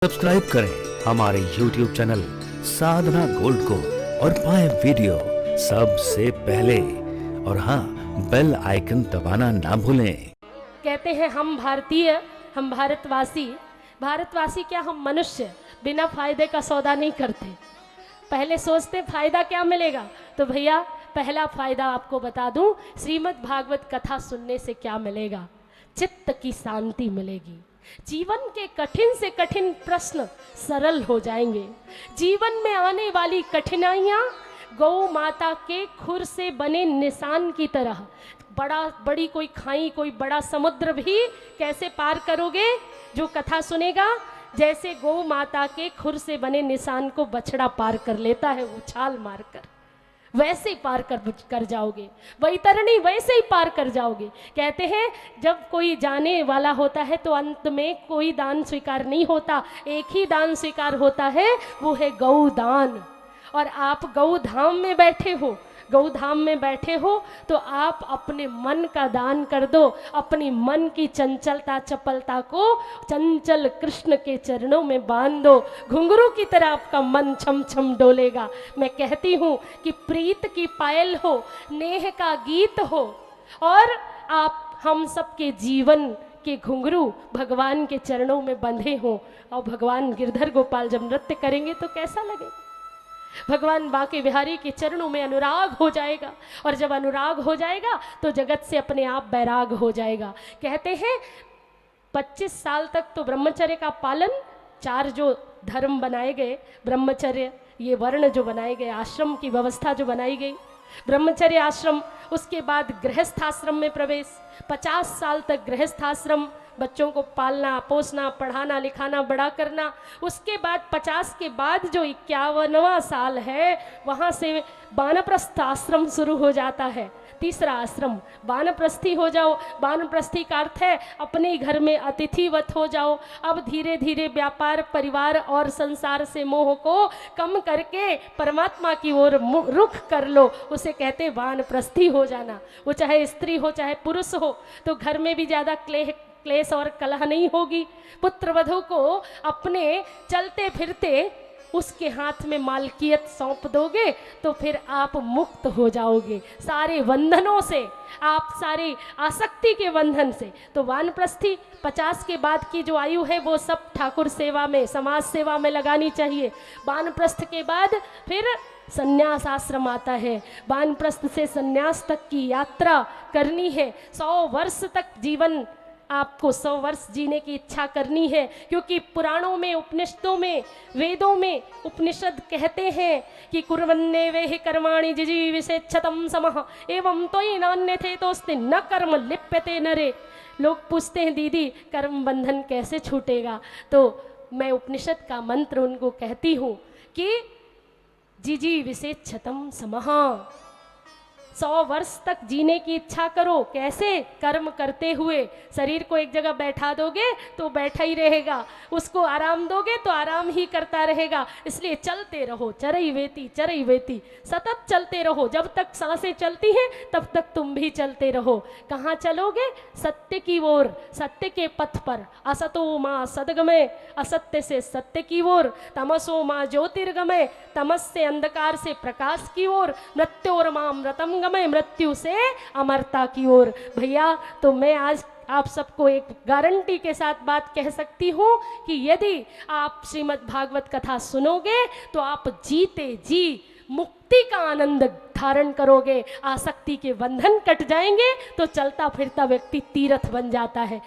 Subscribe करें हमारे YouTube channel साधना gold को और पाएं वीडियो सबसे पहले। और हाँ, बेल आइकन दबाना ना भूलें। कहते हैं हम भारतीय, हम भारतवासी, भारतवासी क्या हम मनुष्य बिना फायदे का सौदा नहीं करते। पहले सोचते फायदा क्या मिलेगा, तो भैया पहला फायदा आपको बता दूं, श्रीमद् भागवत कथा सुनने से क्या मिलेगा, चित्त की शांति मिलेगी। जीवन के कठिन से कठिन प्रश्न सरल हो जाएंगे। जीवन में आने वाली कठिनाइयाँ गौ माता के खुर से बने निशान की तरह, बड़ी कोई खाई, कोई बड़ा समुद्र भी कैसे पार करोगे, जो कथा सुनेगा जैसे गौ माता के खुर से बने निशान को बछड़ा पार कर लेता है उछाल मारकर, वैसे ही पार कर जाओगे। वैतरणी वैसे ही पार कर जाओगे। कहते हैं जब कोई जाने वाला होता है तो अंत में कोई दान स्वीकार नहीं होता, एक ही दान स्वीकार होता है, वो है गौदान। और आप गौधाम में बैठे हो, गौधाम में बैठे हो तो आप अपने मन का दान कर दो, अपनी मन की चंचलता चपलता को चंचल कृष्ण के चरणों में बांध दो, घुंघरू की तरह आपका मन छम छम डोलेगा। मैं कहती हूँ कि प्रीत की पायल हो, नेह का गीत हो, और आप हम सबके जीवन के घुंघरू भगवान के चरणों में बंधे हों, और भगवान गिरधर गोपाल जब नृत्य करेंगे तो कैसा लगेगा। भगवान बांके बिहारी के चरणों में अनुराग हो जाएगा, और जब अनुराग हो जाएगा तो जगत से अपने आप बैराग हो जाएगा। कहते हैं 25 साल तक तो ब्रह्मचर्य का पालन, 4 जो धर्म बनाए गए, ब्रह्मचर्य, ये वर्ण जो बनाए गए, आश्रम की व्यवस्था जो बनाई गई, ब्रह्मचर्य आश्रम, उसके बाद गृहस्थाश्रम में प्रवेश, 50 साल तक गृहस्थाश्रम, बच्चों को पालना पोसना पढ़ाना लिखाना बड़ा करना। उसके बाद 50 के बाद जो 51वां साल है, वहाँ से वानप्रस्थ आश्रम शुरू हो जाता है, तीसरा आश्रम वानप्रस्थी हो जाओ। वानप्रस्थी का अर्थ है अपने घर में अतिथिवत हो जाओ। अब धीरे धीरे व्यापार परिवार और संसार से मोह को कम करके परमात्मा की ओर रुख कर लो, उसे कहते वानप्रस्थी हो जाना। वो चाहे स्त्री हो चाहे पुरुष हो, तो घर में भी ज़्यादा क्लेश और कलह नहीं होगी। पुत्र वधू को अपने चलते फिरते उसके हाथ में मालकियत सौंप दोगे तो फिर आप मुक्त हो जाओगे सारे बंधनों से, आप सारी आसक्ति के बंधन से। तो वानप्रस्थी 50 के बाद की जो आयु है वो सब ठाकुर सेवा में, समाज सेवा में लगानी चाहिए। वानप्रस्थ के बाद फिर संन्यास आश्रम आता है। वानप्रस्थ से संन्यास तक की यात्रा करनी है। 100 वर्ष तक जीवन, आपको 100 वर्ष जीने की इच्छा करनी है, क्योंकि पुराणों में, उपनिषदों में, वेदों में उपनिषद कहते हैं कि कुर्वन्ने वे कर्माणि जिजीविषेच्छतं समः एवं त्वयि नान्यथे तोस्ते न कर्म लिप्यते नरे। लोग पूछते हैं दीदी कर्म बंधन कैसे छूटेगा, तो मैं उपनिषद का मंत्र उनको कहती हूँ कि जिजीविषेच्छतं समः, 100 वर्ष तक जीने की इच्छा करो। कैसे? कर्म करते हुए। शरीर को एक जगह बैठा दोगे तो बैठा ही रहेगा, उसको आराम दोगे तो आराम ही करता रहेगा। इसलिए चलते रहो, चरई वेती सतत चलते रहो। जब तक सांसें चलती हैं तब तक तुम भी चलते रहो। कहाँ चलोगे? सत्य की ओर, सत्य के पथ पर। असतो माँ सदगमय, असत्य से सत्य की ओर। तमसो माँ ज्योतिर्गमय, तमस से अंधकार से प्रकाश की ओर। मृत्योर माँ मृतम, मृत्यु से अमरता की ओर। भैया तो मैं आज आप सबको एक गारंटी के साथ बात कह सकती हूँ कि यदि आप श्रीमद् भागवत कथा सुनोगे तो आप जीते जी मुक्ति का आनंद धारण करोगे, आसक्ति के बंधन कट जाएंगे, तो चलता फिरता व्यक्ति तीर्थ बन जाता है।